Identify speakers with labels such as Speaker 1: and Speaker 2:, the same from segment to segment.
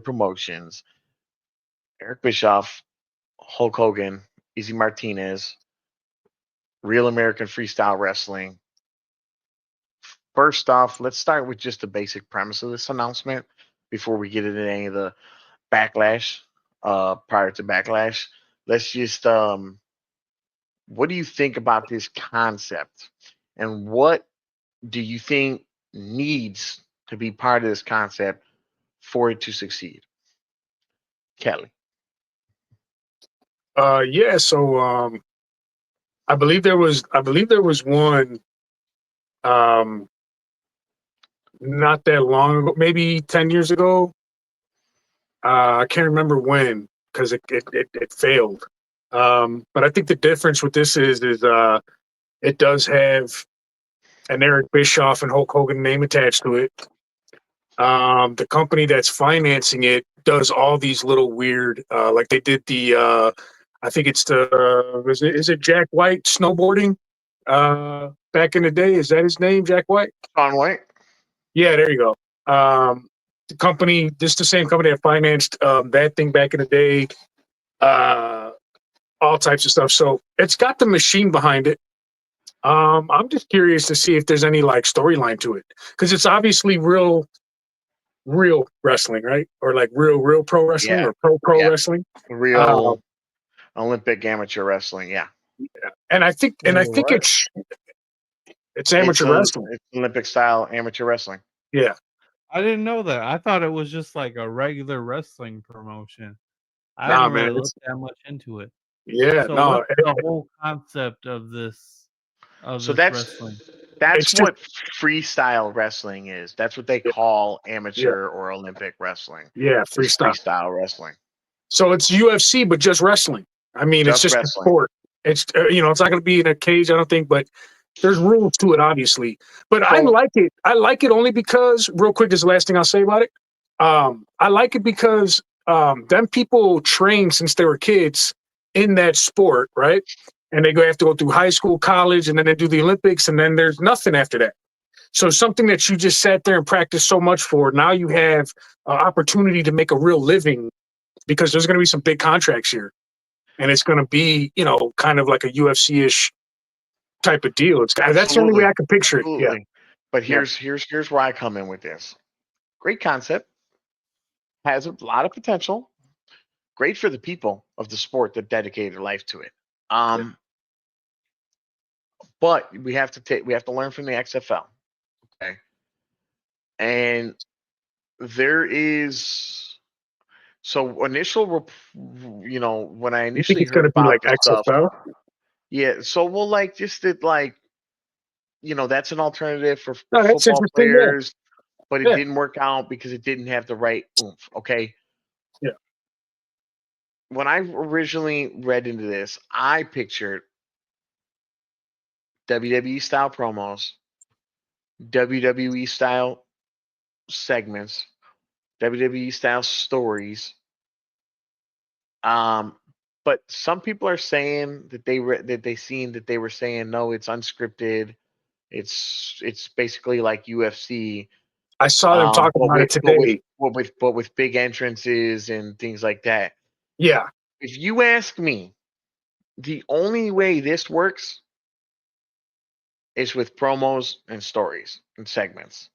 Speaker 1: promotions: Eric Bischoff, Hulk Hogan, Izzy Martinez, Real American Freestyle Wrestling. First off, let's start with just the basic premise of this announcement before we get into any of the backlash. Prior to backlash, let's just what do you think about this concept, and what do you think needs to be part of this concept for it to succeed? Kelly.
Speaker 2: Yeah. So I believe there was one um not that long ago, maybe 10 years ago. I can't remember when because it failed. But I think the difference with this is it does have an Eric Bischoff and Hulk Hogan name attached to it. The company that's financing it does all these little weird, like they did I think it's is it Jack White snowboarding? Back in the day, is that his name, Jack White?
Speaker 1: Sean White.
Speaker 2: Yeah, there you go. The company, this is the same company that financed that thing back in the day. Uh, all types of stuff. So it's got the machine behind it. I'm just curious to see if there's any like storyline to it because it's obviously real wrestling, right? Or like real pro wrestling
Speaker 1: Yeah,
Speaker 2: or pro
Speaker 1: yeah.
Speaker 2: wrestling. Uh,
Speaker 1: Real Olympic amateur wrestling. Yeah,
Speaker 2: yeah. And I think
Speaker 3: What?
Speaker 2: it's amateur wrestling.
Speaker 1: it's Olympic style amateur wrestling.
Speaker 2: Yeah.
Speaker 3: I didn't know that. I thought it was just like a regular wrestling promotion. I
Speaker 2: Nah,
Speaker 3: haven't
Speaker 2: man.
Speaker 3: really looked that much into it.
Speaker 2: Yeah,
Speaker 3: So
Speaker 2: no,
Speaker 3: what's the whole concept of
Speaker 1: So
Speaker 3: this wrestling?
Speaker 2: it's
Speaker 1: that's
Speaker 2: just
Speaker 1: what freestyle wrestling is. That's what they
Speaker 2: yeah,
Speaker 1: call
Speaker 2: yeah,
Speaker 1: amateur or Olympic wrestling.
Speaker 2: yeah,
Speaker 1: Is
Speaker 2: freestyle.
Speaker 1: freestyle wrestling.
Speaker 2: So it's UFC, but just wrestling. I mean, it's
Speaker 1: Just
Speaker 2: just a
Speaker 1: wrestling.
Speaker 2: sport. It's it's not going to be in a cage, I don't think, but there's rules to it, obviously. But I
Speaker 1: So
Speaker 2: like it. I like it only because, real quick, this is the last thing I'll say about it. I like it because them people train since they were kids in that sport, right? And they have to go through high school, college, and then they do the Olympics, and then there's nothing after that. So something that you just sat there and practiced so much for, now you have an opportunity to make a real living because there's going to be some big contracts here, and it's going to be, kind of like a UFC-ish type of deal. That's the only way
Speaker 1: absolutely,
Speaker 2: I can picture it. Yeah,
Speaker 1: absolutely. But
Speaker 2: yeah,
Speaker 1: here's where I come in with this. Great concept, has a lot of potential. Great for the people of the sport that dedicate their life to it.
Speaker 2: yeah.
Speaker 1: Um, but we have to learn from the XFL. Okay, and there is so when I
Speaker 2: You think
Speaker 1: initially
Speaker 2: it's going
Speaker 1: heard
Speaker 2: to be
Speaker 1: about
Speaker 2: like
Speaker 1: the stuff.
Speaker 2: XFL?
Speaker 1: Yeah, so well, like just that, like that's an alternative for
Speaker 2: No, that's
Speaker 1: football
Speaker 2: interesting. Yeah,
Speaker 1: players, but it
Speaker 2: yeah,
Speaker 1: didn't work out because it didn't have the right oomph. Okay,
Speaker 2: yeah.
Speaker 1: when I originally read into this, I pictured WWE style promos, WWE style segments, WWE style stories. Um, but some people are saying that they were saying no, it's unscripted. It's basically like UFC,
Speaker 2: I saw them talking
Speaker 1: but
Speaker 2: about it
Speaker 1: with but with
Speaker 2: today.
Speaker 1: but with big entrances and things like that.
Speaker 2: Yeah,
Speaker 1: If you ask me, the only way this works is with promos and stories and segments.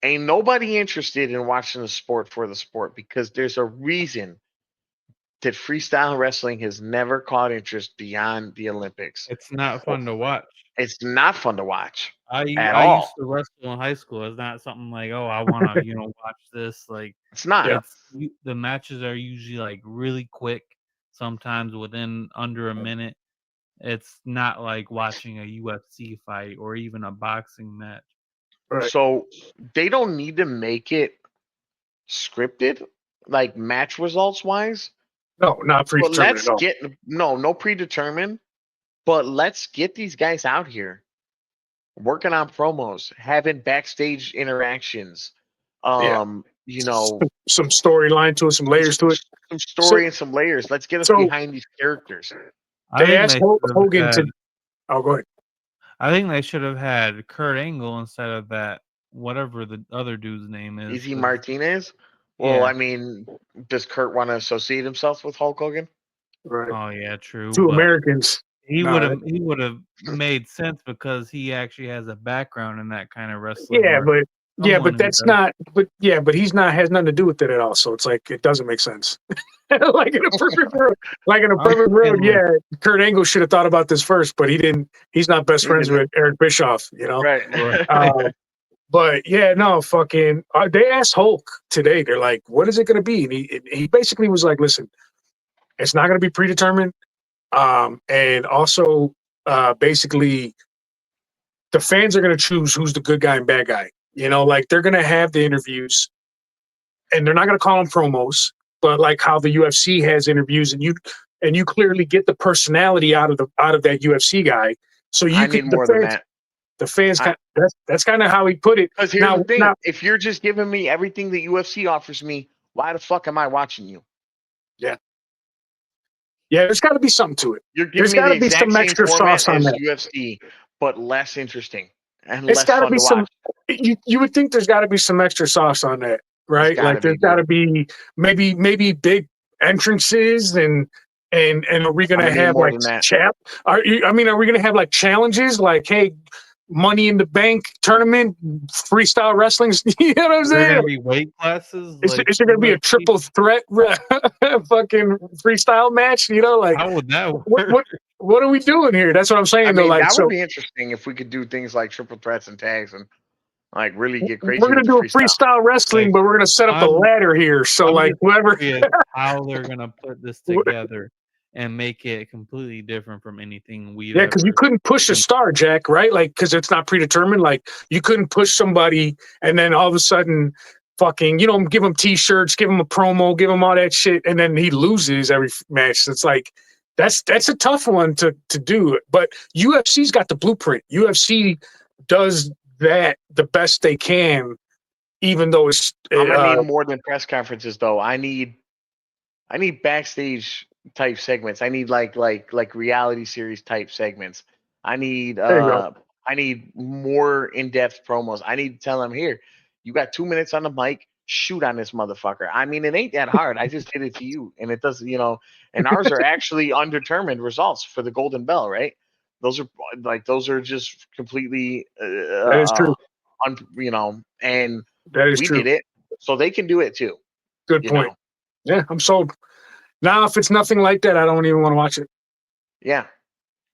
Speaker 1: Ain't nobody interested in watching the sport for the sport because there's a reason that freestyle wrestling has never caught interest beyond the Olympics.
Speaker 3: It's not fun to watch.
Speaker 1: It's not fun to watch at
Speaker 3: I used
Speaker 1: all.
Speaker 3: to wrestle in high school. It's not something like, oh, I want to watch this. Like
Speaker 1: It's not.
Speaker 2: yeah.
Speaker 3: the matches are usually like really quick, sometimes within under a minute. It's not like watching a UFC fight or even a boxing match.
Speaker 2: Right.
Speaker 1: So they don't need to make it scripted, like match results wise.
Speaker 2: No, not
Speaker 1: But
Speaker 2: predetermined
Speaker 1: let's
Speaker 2: at all.
Speaker 1: get no predetermined. But let's get these guys out here working on promos, having backstage interactions.
Speaker 2: Yeah,
Speaker 1: Um, you know,
Speaker 2: some storyline to it, some layers to it.
Speaker 1: some
Speaker 2: So,
Speaker 1: story and some layers. Let's get us
Speaker 2: so
Speaker 1: behind these characters.
Speaker 3: I
Speaker 2: they
Speaker 3: think
Speaker 2: asked
Speaker 3: they should have
Speaker 2: Hogan
Speaker 3: had.
Speaker 2: to. Oh, go ahead.
Speaker 3: I think they should have had Kurt Angle instead of that whatever the other dude's name is.
Speaker 1: Izzy
Speaker 3: 'Cause
Speaker 1: Martinez. Well,
Speaker 3: Yeah.
Speaker 1: I mean, does Kurt want to associate himself with Hulk Hogan?
Speaker 2: Right.
Speaker 3: Oh yeah, true.
Speaker 2: Two
Speaker 3: But
Speaker 2: Americans.
Speaker 3: he
Speaker 2: Nah,
Speaker 3: would have made sense because he actually has a background in that kind of wrestling.
Speaker 2: yeah,
Speaker 3: Or someone
Speaker 2: but
Speaker 3: who
Speaker 2: that's
Speaker 3: does.
Speaker 2: not. But he's not has nothing to do with it at all. So it's like it doesn't make sense. Like in a perfect world,
Speaker 3: I'm saying, like,
Speaker 2: yeah, Kurt Angle should have thought about this first, but he didn't. He's not best
Speaker 1: He
Speaker 2: friends
Speaker 1: didn't.
Speaker 2: with Eric Bischoff, you know.
Speaker 1: Right.
Speaker 3: right.
Speaker 2: But yeah, no, fucking. They asked Hulk today. They're like, "What is it going to be?" And he basically was like, "Listen, it's not going to be predetermined. And also, basically, the fans are going to choose who's the good guy and bad guy. You know, like they're going to have the interviews, and they're not going to call them promos, but like how the UFC has interviews, and you clearly get the personality out of that UFC guy. So
Speaker 1: I
Speaker 2: you
Speaker 1: need
Speaker 2: can
Speaker 1: more than that.
Speaker 2: the fans
Speaker 1: I-
Speaker 2: that's kind of how he put it.
Speaker 1: Because here's
Speaker 2: Now,
Speaker 1: the thing: if you're just giving me everything that UFC offers me, why the fuck am I watching you?
Speaker 2: yeah, there's got to be something to it.
Speaker 1: You're giving
Speaker 2: There's
Speaker 1: me
Speaker 2: got
Speaker 1: the
Speaker 2: to be
Speaker 1: exact
Speaker 2: some
Speaker 1: same
Speaker 2: extra
Speaker 1: format
Speaker 2: sauce on
Speaker 1: as
Speaker 2: that.
Speaker 1: UFC, but less interesting and
Speaker 2: It's
Speaker 1: less
Speaker 2: got to
Speaker 1: fun
Speaker 2: be
Speaker 1: to watch.
Speaker 2: you would think there's got to be some extra sauce on that,
Speaker 1: It's
Speaker 2: right?
Speaker 1: got
Speaker 2: Like
Speaker 1: to be,
Speaker 2: there's got to
Speaker 1: dude.
Speaker 2: be maybe big entrances and are we
Speaker 1: I'm
Speaker 2: gonna
Speaker 1: gonna need
Speaker 2: have
Speaker 1: more
Speaker 2: like
Speaker 1: than that.
Speaker 2: are we gonna have like challenges like, hey, Money in the Bank tournament, freestyle wrestling? You know what I'm
Speaker 3: Is there
Speaker 2: saying?
Speaker 3: gonna be weight classes? Like
Speaker 2: Is there gonna be a
Speaker 3: UFC?
Speaker 2: triple threat fucking freestyle match? You know, like
Speaker 3: How would that
Speaker 2: what
Speaker 3: work?
Speaker 2: what what are we doing here? That's what I'm
Speaker 1: I
Speaker 2: saying. Though,
Speaker 1: mean,
Speaker 2: like
Speaker 1: that would
Speaker 2: so.
Speaker 1: be interesting if we could do things like triple threats and tags and like really get
Speaker 2: We're
Speaker 1: crazy with
Speaker 2: gonna
Speaker 1: the
Speaker 2: do a
Speaker 1: freestyle.
Speaker 2: freestyle wrestling,
Speaker 3: Like,
Speaker 2: but we're gonna set up a
Speaker 3: I'm
Speaker 2: ladder here. So
Speaker 3: I'm
Speaker 2: like
Speaker 3: just
Speaker 2: whoever
Speaker 3: curious how they're gonna put this together and make it completely different from anything we've
Speaker 2: yeah, because you
Speaker 3: ever
Speaker 2: couldn't push a
Speaker 3: seen.
Speaker 2: star, Jack, right? Like, because it's not predetermined. Like, you couldn't push somebody and then all of a sudden, fucking, give him T-shirts, give him a promo, give him all that shit, and then he loses every match. It's like that's a tough one to do. But UFC's got the blueprint. UFC does that the best they can, even though it's
Speaker 1: I'm gonna need more than press conferences, though. I need backstage type segments. I need like reality series type segments. I need
Speaker 2: there you go.
Speaker 1: I need more in depth promos. I need to tell them here, you got 2 minutes on the mic, shoot on this motherfucker. I mean, it ain't that hard. I just did it to you, and it doesn't, And ours are actually undetermined results for the Golden Bell, right? Those are just completely
Speaker 2: That is true.
Speaker 1: and
Speaker 2: That is
Speaker 1: we
Speaker 2: true.
Speaker 1: did it, so they can do it too.
Speaker 2: Good
Speaker 1: You
Speaker 2: point.
Speaker 1: know,
Speaker 2: Yeah, I'm sold. Now, if it's nothing like that, I don't even want to watch it.
Speaker 1: yeah.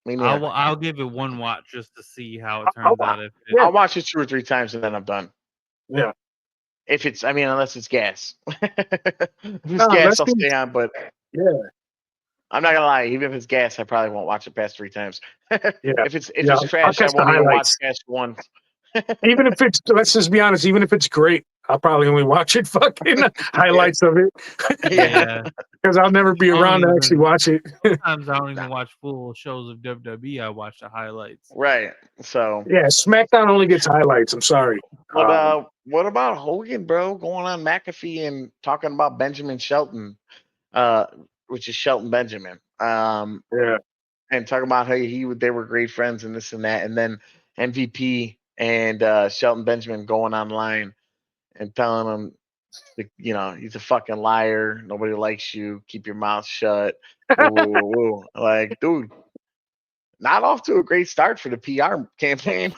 Speaker 1: Me neither.
Speaker 3: I'll give it one watch just to see how it
Speaker 2: I'll
Speaker 3: turns out. If it,
Speaker 2: Yeah.
Speaker 1: I'll watch it 2 or 3 times and then I'm done.
Speaker 2: Yeah.
Speaker 1: If it's, unless it's gas. If it's
Speaker 2: No,
Speaker 1: gas,
Speaker 2: let's
Speaker 1: I'll
Speaker 2: be.
Speaker 1: stay on. But
Speaker 2: Yeah.
Speaker 1: I'm not gonna lie, even if it's gas, I probably won't watch it past 3 times.
Speaker 2: Yeah.
Speaker 1: If
Speaker 2: Yeah.
Speaker 1: it's
Speaker 2: I'll
Speaker 1: trash, I
Speaker 2: catch the
Speaker 1: won't even watch
Speaker 2: highlights.
Speaker 1: past one.
Speaker 2: Even if it's, let's just be honest, even if it's great, I'll probably only watch it fucking highlights of it
Speaker 1: Yeah.
Speaker 3: yeah,
Speaker 2: because I'll never be
Speaker 3: I don't
Speaker 2: around to actually
Speaker 3: even.
Speaker 2: watch it.
Speaker 3: Sometimes I don't even watch full shows of WWE. I watch the highlights.
Speaker 1: Right. So
Speaker 2: Yeah. SmackDown only gets highlights. I'm sorry.
Speaker 1: what about Hogan, bro? Going on McAfee and talking about Benjamin Shelton, uh, which is Shelton Benjamin.
Speaker 2: Yeah.
Speaker 1: And talking about how they were great friends and this and that, and then MVP and Shelton Benjamin going online and telling him, he's a fucking liar. Nobody likes you. Keep your mouth shut. Woo, woo, woo, woo. Like, dude, not off to a great start for the PR campaign.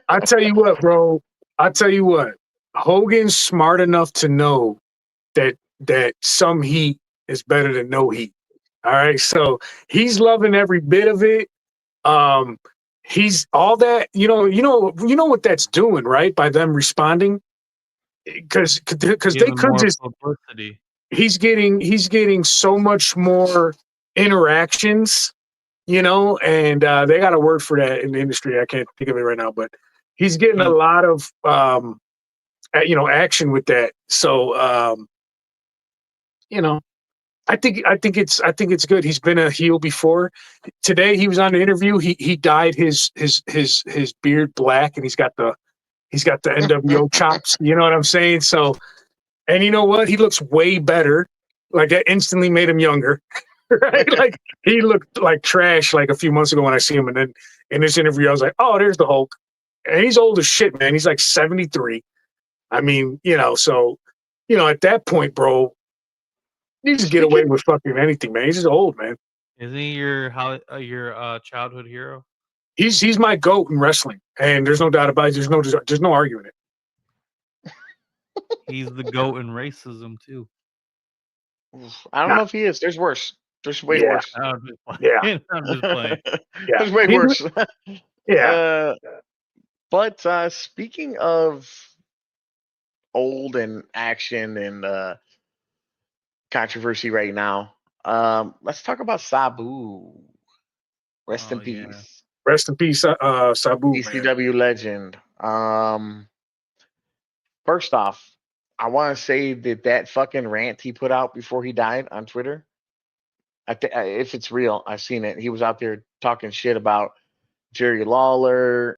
Speaker 2: I tell you what, bro. I tell you what. Hogan's smart enough to know that some heat is better than no heat. All right. So he's loving every bit of it. Um, he's all that, what that's doing, right? By them responding. Because they
Speaker 3: Given
Speaker 2: could
Speaker 3: more
Speaker 2: just
Speaker 3: publicity.
Speaker 2: he's getting so much more interactions, and they got a word for that in the industry. I can't think of it right now, but he's getting a
Speaker 3: He,
Speaker 2: lot of action with that. So you know, I think it's good. He's been a heel before. Today he was on the interview. He dyed his beard black, and he's got the NWO chops. You know what I'm saying? So, and you know what? He looks way better. Like that instantly made him younger, right? Like he looked like trash like a few months ago when I see him, and then in this interview I was like, oh, there's the Hulk, and he's old as shit, man. He's like 73. I mean, so at that point, bro, you just get away
Speaker 1: Speaking,
Speaker 2: with fucking anything, man. He's just old, man.
Speaker 3: Isn't he your childhood hero?
Speaker 2: He's my goat in wrestling, and there's no doubt about it. There's no arguing it.
Speaker 3: He's the goat in racism too.
Speaker 1: I don't
Speaker 2: Nah,
Speaker 1: know if he is. There's worse. There's way
Speaker 2: yeah,
Speaker 1: worse.
Speaker 3: I'm just playing.
Speaker 2: yeah,
Speaker 3: I'm just playing.
Speaker 2: yeah,
Speaker 1: There's way worse.
Speaker 2: yeah.
Speaker 1: But speaking of old and action and controversy right now, let's talk about Sabu. Rest
Speaker 3: Oh
Speaker 1: in
Speaker 3: yeah.
Speaker 1: peace.
Speaker 2: Rest in peace, Sabu, man.
Speaker 1: ECW legend. First off, I want to say that fucking rant he put out before he died on Twitter. If it's real, I've seen it. He was out there talking shit about Jerry Lawler